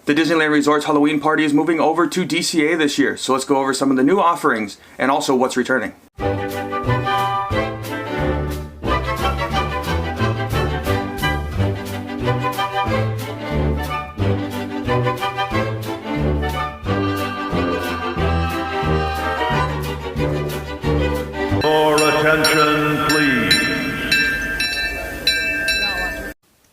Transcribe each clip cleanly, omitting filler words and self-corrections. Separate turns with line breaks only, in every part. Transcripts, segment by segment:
The Disneyland Resort's Halloween party is moving over to DCA this year, so let's go over some of the new offerings and also what's returning.
Your attention, please.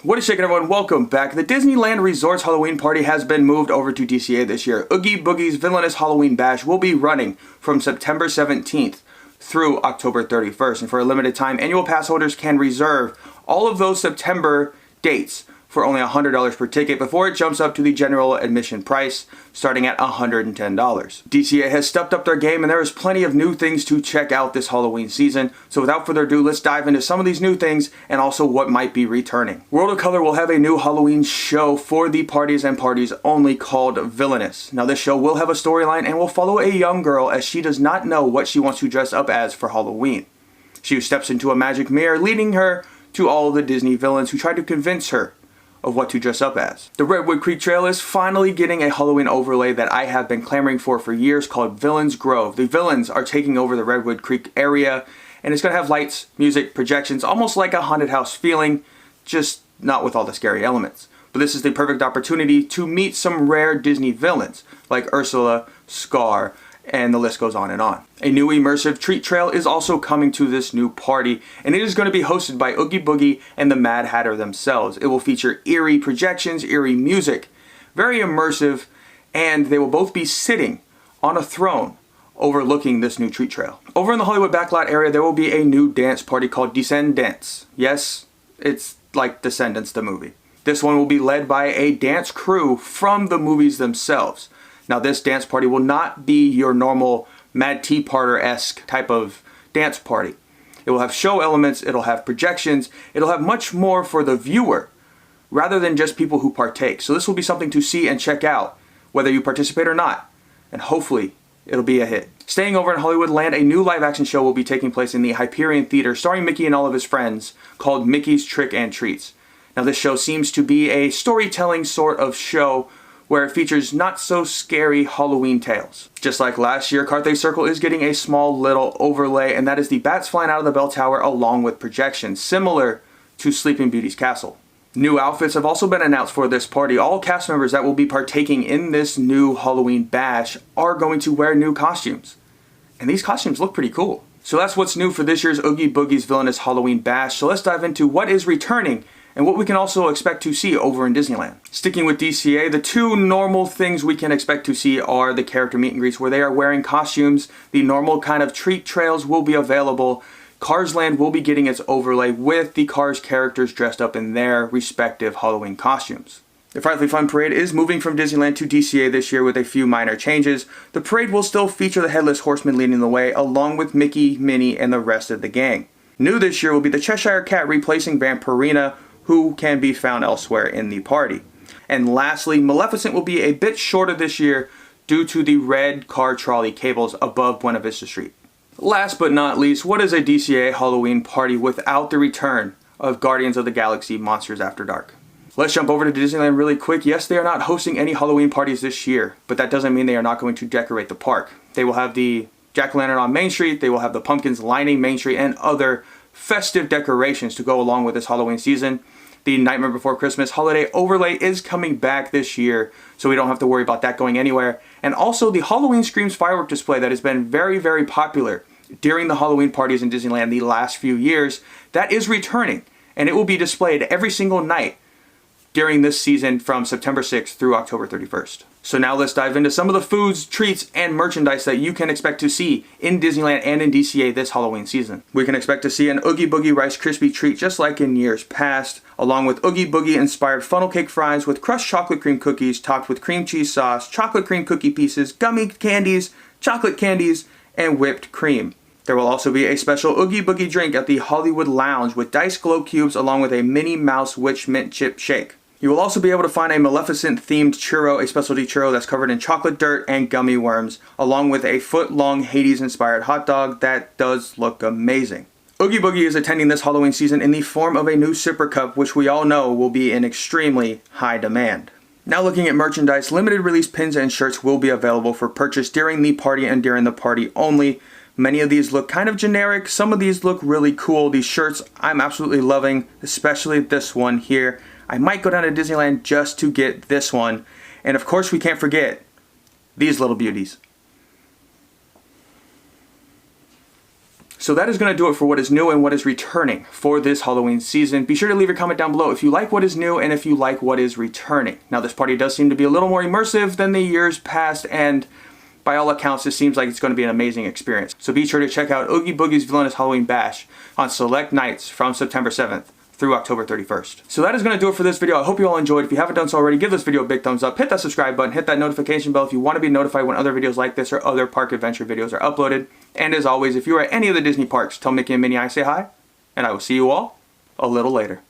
What is shaking, everyone? Welcome back. The Disneyland Resort's Halloween party has been moved over to DCA this year. Oogie Boogie's Villainous Halloween Bash will be running from September 17th through October 31st. And for a limited time, annual pass holders can reserve all of those September dates for only $100 per ticket before it jumps up to the general admission price, starting at $110. DCA has stepped up their game, and there is plenty of new things to check out this Halloween season. So without further ado, let's dive into some of these new things and also what might be returning. World of Color will have a new Halloween show for the parties and parties only called Villainous. Now this show will have a storyline and will follow a young girl as she does not know what she wants to dress up as for Halloween. She steps into a magic mirror, leading her to all the Disney villains who try to convince her of what to dress up as. The Redwood Creek Trail is finally getting a Halloween overlay that I have been clamoring for years, called Villains Grove. The villains are taking over the Redwood Creek area, and it's going to have lights, music, projections, almost like a haunted house feeling, just not with all the scary elements. But this is the perfect opportunity to meet some rare Disney villains like Ursula, Scar, and the list goes on and on. A new immersive treat trail is also coming to this new party, and it is going to be hosted by Oogie Boogie and the Mad Hatter themselves. It will feature eerie projections, eerie music, very immersive, and they will both be sitting on a throne overlooking this new treat trail. Over in the Hollywood backlot area, there will be a new dance party called Disneydna. Yes, it's like Descendants, the movie. This one will be led by a dance crew from the movies themselves. Now this dance party will not be your normal Mad Tea Parter-esque type of dance party. It will have show elements, it'll have projections, it'll have much more for the viewer rather than just people who partake. So this will be something to see and check out whether you participate or not, and hopefully it'll be a hit. Staying over in Hollywood Land, a new live action show will be taking place in the Hyperion Theater starring Mickey and all of his friends, called Mickey's Trick and Treats. Now this show seems to be a storytelling sort of show where it features not so scary Halloween tales. Just like last year, Carthay Circle is getting a small little overlay, and that is the bats flying out of the bell tower along with projections, similar to Sleeping Beauty's castle. New outfits have also been announced for this party. All cast members that will be partaking in this new Halloween bash are going to wear new costumes. And these costumes look pretty cool. So that's what's new for this year's Oogie Boogie's Villainous Halloween bash. So let's dive into what is returning and what we can also expect to see over in Disneyland. Sticking with DCA, the two normal things we can expect to see are the character meet and greets where they are wearing costumes. The normal kind of treat trails will be available. Cars Land will be getting its overlay with the Cars characters dressed up in their respective Halloween costumes. The Frightfully Fun Parade is moving from Disneyland to DCA this year with a few minor changes. The parade will still feature the Headless Horseman leading the way, along with Mickey, Minnie, and the rest of the gang. New this year will be the Cheshire Cat replacing Vampirina, who can be found elsewhere in the party. And lastly, Maleficent will be a bit shorter this year due to the red car trolley cables above Buena Vista Street. Last but not least, what is a DCA Halloween party without the return of Guardians of the Galaxy Monsters After Dark? Let's jump over to Disneyland really quick. Yes, they are not hosting any Halloween parties this year, but that doesn't mean they are not going to decorate the park. They will have the jack-o'-lantern on Main Street, they will have the pumpkins lining Main Street, and other festive decorations to go along with this Halloween season. The Nightmare Before Christmas holiday overlay is coming back this year, so we don't have to worry about that going anywhere. And also the Halloween Screams firework display that has been very, very popular during the Halloween parties in Disneyland the last few years, that is returning, and it will be displayed every single night during this season from September 6th through October 31st. So now let's dive into some of the foods, treats, and merchandise that you can expect to see in Disneyland and in DCA this Halloween season. We can expect to see an Oogie Boogie Rice Krispie treat just like in years past, along with Oogie Boogie inspired funnel cake fries with crushed chocolate cream cookies topped with cream cheese sauce, chocolate cream cookie pieces, gummy candies, chocolate candies, and whipped cream. There will also be a special Oogie Boogie drink at the Hollywood Lounge with diced glow cubes along with a Minnie Mouse Witch Mint Chip Shake. You will also be able to find a Maleficent-themed churro, a specialty churro that's covered in chocolate dirt and gummy worms, along with a foot-long Hades-inspired hot dog that does look amazing. Oogie Boogie is attending this Halloween season in the form of a new sipper cup, which we all know will be in extremely high demand. Now looking at merchandise, limited release pins and shirts will be available for purchase during the party and during the party only. Many of these look kind of generic. Some of these look really cool. These shirts I'm absolutely loving, especially this one here. I might go down to Disneyland just to get this one. And of course we can't forget these little beauties. So that is going to do it for what is new and what is returning for this Halloween season. Be sure to leave your comment down below if you like what is new and if you like what is returning. Now this party does seem to be a little more immersive than the years past, and by all accounts it seems like it's going to be an amazing experience. So be sure to check out Oogie Boogie's Villainous Halloween Bash on select nights from September 7th through October 31st. So that is going to do it for this video. I hope you all enjoyed. If you haven't done so already, give this video a big thumbs up, hit that subscribe button, hit that notification bell if you want to be notified when other videos like this or other park adventure videos are uploaded. And as always, if you are at any of the Disney parks, tell Mickey and Minnie I say hi, and I will see you all a little later.